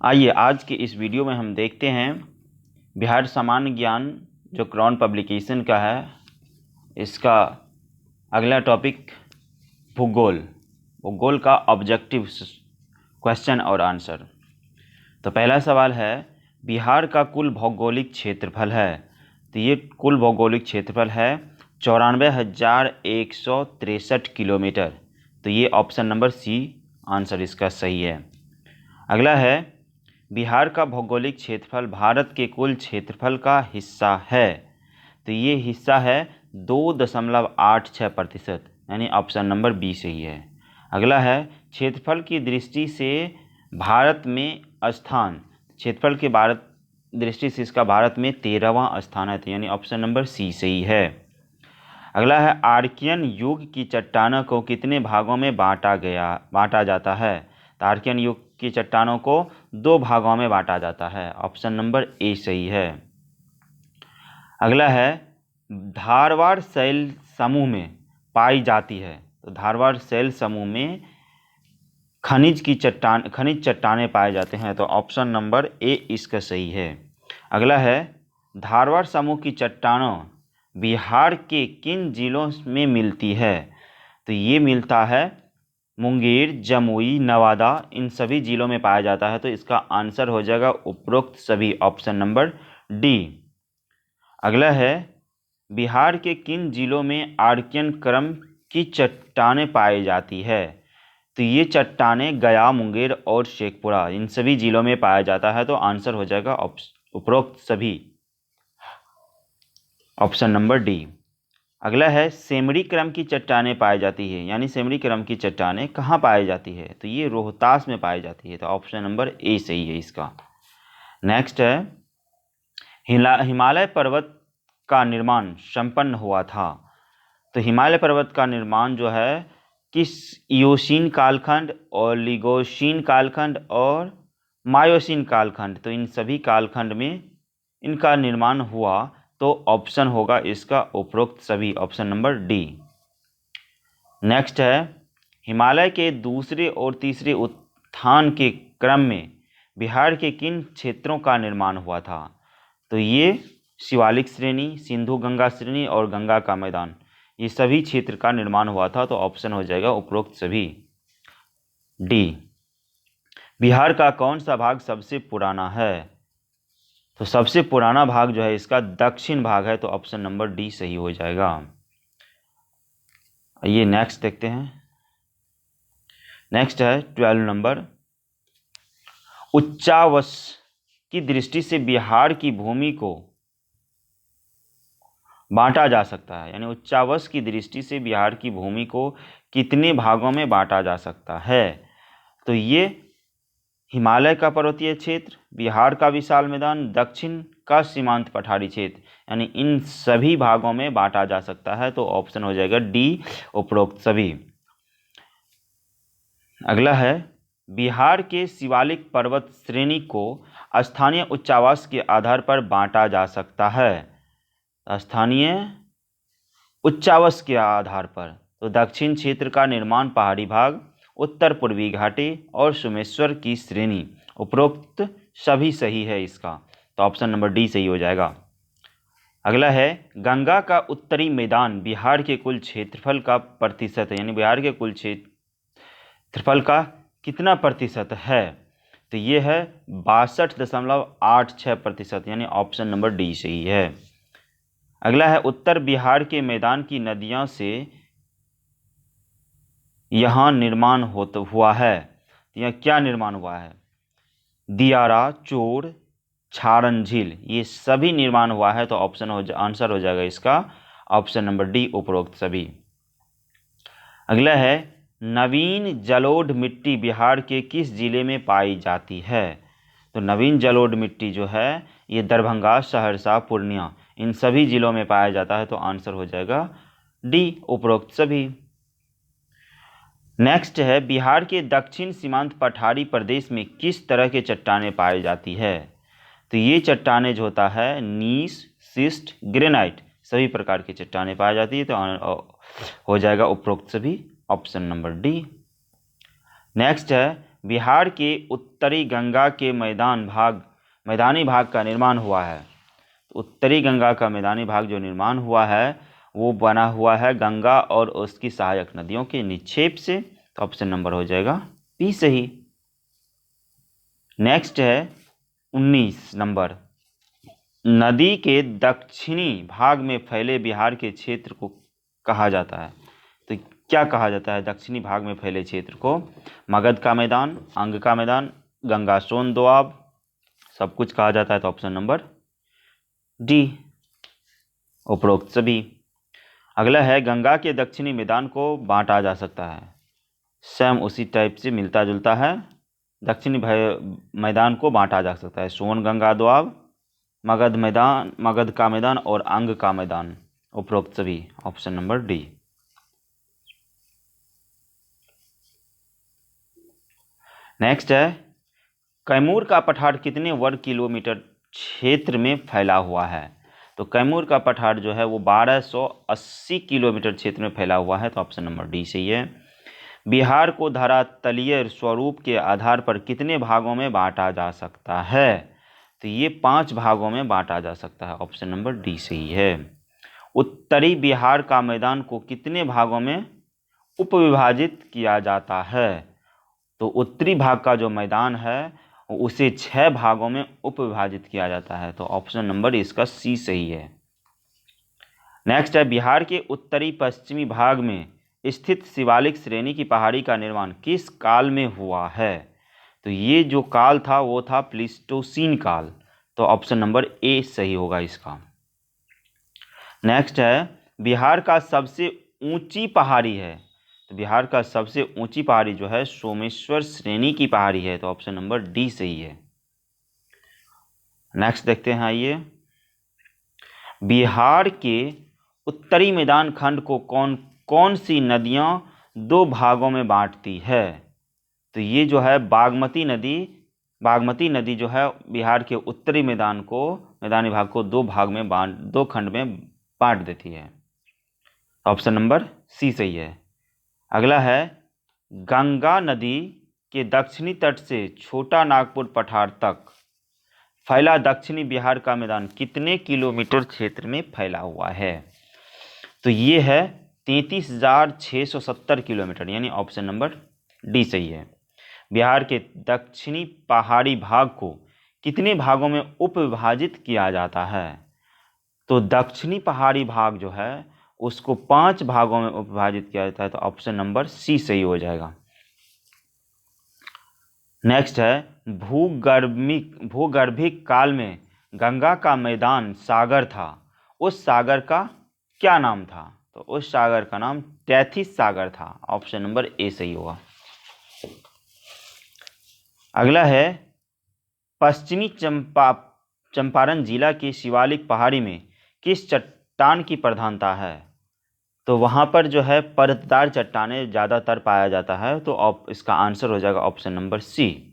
आइए आज के इस वीडियो में हम देखते हैं बिहार सामान्य ज्ञान जो क्राउन पब्लिकेशन का है, इसका अगला टॉपिक भूगोल का ऑब्जेक्टिव क्वेश्चन और आंसर। तो पहला सवाल है, बिहार का कुल भौगोलिक क्षेत्रफल है। तो ये कुल भौगोलिक क्षेत्रफल है 94,163 किलोमीटर। तो ये ऑप्शन नंबर सी आंसर इसका सही है। अगला है, बिहार का भौगोलिक क्षेत्रफल भारत के कुल क्षेत्रफल का हिस्सा है। तो ये हिस्सा है 2.86%, यानी ऑप्शन नंबर बी सही है। अगला है, क्षेत्रफल की दृष्टि से भारत में स्थान, क्षेत्रफल के भारत दृष्टि से इसका भारत में 13वां स्थान है, तो यानी ऑप्शन नंबर सी सही है। अगला है, आर्कियन युग की चट्टानों को कितने भागों में बांटा जाता है। तो आर्कियन युग की चट्टानों को 2 भागों में बांटा जाता है, ऑप्शन नंबर ए सही है। अगला है, धारवाड़ शैल समूह में पाई जाती है। तो धारवाड़ शैल समूह में खनिज चट्टानें पाए जाते हैं, तो ऑप्शन नंबर ए इसका सही है। अगला है, धारवाड़ समूह की चट्टानों बिहार के किन जिलों में मिलती है। तो ये मिलता है मुंगेर, जमुई, नवादा, इन सभी जिलों में पाया जाता है, तो इसका आंसर हो जाएगा उपरोक्त सभी, ऑप्शन नंबर डी। अगला है, बिहार के किन जिलों में आर्कियन क्रम की चट्टानें पाई जाती है। तो ये चट्टानें गया, मुंगेर और शेखपुरा, इन सभी जिलों में पाया जाता है, तो आंसर हो जाएगा उपरोक्त सभी, ऑप्शन नंबर डी। अगला है, सेमरी क्रम की चट्टानें पाई जाती है, यानी सेमरी क्रम की चट्टानें कहाँ पाई जाती है। तो ये रोहतास में पाई जाती है, तो ऑप्शन नंबर ए सही है इसका। नेक्स्ट है, हिमालय पर्वत का निर्माण संपन्न हुआ था। तो हिमालय पर्वत का निर्माण जो है किस इयोसीन कालखंड, ओलिगोसीन कालखंड और मायोसीन कालखंड, तो इन सभी कालखंड में इनका निर्माण हुआ, तो ऑप्शन होगा इसका उपरोक्त सभी, ऑप्शन नंबर डी। नेक्स्ट है, हिमालय के दूसरे और तीसरे उत्थान के क्रम में बिहार के किन क्षेत्रों का निर्माण हुआ था। तो ये शिवालिक श्रेणी, सिंधु गंगा श्रेणी और गंगा का मैदान, ये सभी क्षेत्र का निर्माण हुआ था, तो ऑप्शन हो जाएगा उपरोक्त सभी, डी। बिहार का कौन सा भाग सबसे पुराना है। तो सबसे पुराना भाग जो है इसका दक्षिण भाग है, तो ऑप्शन नंबर डी सही हो जाएगा। ये नेक्स्ट देखते हैं। नेक्स्ट है 12 नंबर, उच्चावच की दृष्टि से बिहार की भूमि को बांटा जा सकता है, यानी उच्चावच की दृष्टि से बिहार की भूमि को कितने भागों में बांटा जा सकता है। तो ये हिमालय का पर्वतीय क्षेत्र, बिहार का विशाल मैदान, दक्षिण का सीमांत पठारी क्षेत्र, यानी इन सभी भागों में बांटा जा सकता है, तो ऑप्शन हो जाएगा डी, उपरोक्त सभी। अगला है, बिहार के शिवालिक पर्वत श्रेणी को स्थानीय उच्चावास के आधार पर बांटा जा सकता है। स्थानीय उच्चावास के आधार पर, तो दक्षिण क्षेत्र का निर्माण पहाड़ी भाग, उत्तर पूर्वी घाटी और सोमेश्वर की श्रेणी, उपरोक्त सभी सही है इसका, तो ऑप्शन नंबर डी सही हो जाएगा। अगला है, गंगा का उत्तरी मैदान बिहार के कुल क्षेत्रफल का प्रतिशत है, यानी बिहार के कुल क्षेत्रफल का कितना प्रतिशत है। तो ये है 62.86%, यानी ऑप्शन नंबर डी सही है। अगला है, उत्तर बिहार के मैदान की नदियों से यहाँ निर्माण हुआ है। यहाँ क्या निर्माण हुआ है, दियारा, चोर, छारण झील, ये सभी निर्माण हुआ है, तो आंसर हो जाएगा इसका ऑप्शन नंबर डी, उपरोक्त सभी। अगला है, नवीन जलोढ़ मिट्टी बिहार के किस जिले में पाई जाती है। तो नवीन जलोढ़ मिट्टी जो है ये दरभंगा, सहरसा, पूर्णिया, इन सभी जिलों में पाया जाता है, तो आंसर हो जाएगा डी, उपरोक्त सभी। नेक्स्ट है, बिहार के दक्षिण सीमांत पठारी प्रदेश में किस तरह के चट्टानें पाई जाती है। तो ये चट्टानें जो होता है नीस, सिस्ट, ग्रेनाइट, सभी प्रकार की चट्टानें पाई जाती है, तो हो जाएगा उपरोक्त सभी, ऑप्शन नंबर डी। नेक्स्ट है, बिहार के उत्तरी गंगा के मैदानी भाग का निर्माण हुआ है? तो उत्तरी गंगा का मैदानी भाग जो निर्माण हुआ है वो बना हुआ है गंगा और उसकी सहायक नदियों के निक्षेप से। तो ऑप्शन नंबर हो जाएगा बी सही। नेक्स्ट है 19 नंबर, नदी के दक्षिणी भाग में फैले बिहार के क्षेत्र को कहा जाता है? तो क्या कहा जाता है दक्षिणी भाग में फैले क्षेत्र को? मगध का मैदान, अंग का मैदान, गंगा सोन दोआब, सब कुछ कहा जाता है। तो ऑप्शन नंबर डी, उपरोक्त सभी। अगला है गंगा के दक्षिणी मैदान को बांटा जा सकता है? सेम उसी टाइप से मिलता जुलता है। दक्षिणी मैदान को बांटा जा सकता है सोन गंगा दोआब, मगध का मैदान और अंग का मैदान, उपरोक्त सभी। Option number D. नेक्स्ट है कैमूर का पठार कितने वर्ग किलोमीटर क्षेत्र में फैला हुआ है? तो कैमूर का पठार जो है वो 1280 किलोमीटर क्षेत्र में फैला हुआ है। तो ऑप्शन नंबर डी सही है। बिहार को धरातलीय स्वरूप के आधार पर कितने भागों में बांटा जा सकता है? तो ये 5 भागों में बांटा जा सकता है। ऑप्शन नंबर डी सही है। उत्तरी बिहार का मैदान को कितने भागों में उपविभाजित किया जाता है? तो उत्तरी भाग का जो मैदान है उसे 6 भागों में उपविभाजित किया जाता है। तो ऑप्शन नंबर इसका सी सही है। नेक्स्ट है बिहार के उत्तरी पश्चिमी भाग में स्थित शिवालिक श्रेणी की पहाड़ी का निर्माण किस काल में हुआ है? तो ये जो काल था वो था प्लीस्टोसीन काल। तो ऑप्शन नंबर ए सही होगा इसका। नेक्स्ट है बिहार का सबसे ऊंची पहाड़ी है? तो बिहार का सबसे ऊंची पहाड़ी जो है सोमेश्वर श्रेणी की पहाड़ी है। तो ऑप्शन नंबर डी सही है। नेक्स्ट देखते हैं आइए, बिहार के उत्तरी मैदान खंड को कौन कौन सी नदियां 2 भागों में बांटती है? तो ये जो है बागमती नदी जो है बिहार के उत्तरी मैदानी भाग को 2 खंड में बांट देती है। ऑप्शन नंबर सी सही है। अगला है गंगा नदी के दक्षिणी तट से छोटा नागपुर पठार तक फैला दक्षिणी बिहार का मैदान कितने किलोमीटर क्षेत्र में फैला हुआ है? तो ये है 33,670 किलोमीटर, यानी ऑप्शन नंबर डी सही है। बिहार के दक्षिणी पहाड़ी भाग को कितने भागों में उपविभाजित किया जाता है? तो दक्षिणी पहाड़ी भाग जो है उसको 5 भागों में उपविभाजित किया जाता है। तो ऑप्शन नंबर सी सही हो जाएगा। नेक्स्ट है भूगर्भिक काल में गंगा का मैदान सागर था, उस सागर का क्या नाम था? तो उस सागर का नाम टैथिस सागर था। ऑप्शन नंबर ए सही होगा। अगला है पश्चिमी चंपारण जिला की शिवालिक पहाड़ी में किस चट्टान की प्रधानता है? तो वहाँ पर जो है परतदार चट्टानें ज़्यादातर पाया जाता है। तो इसका आंसर हो जाएगा ऑप्शन नंबर सी,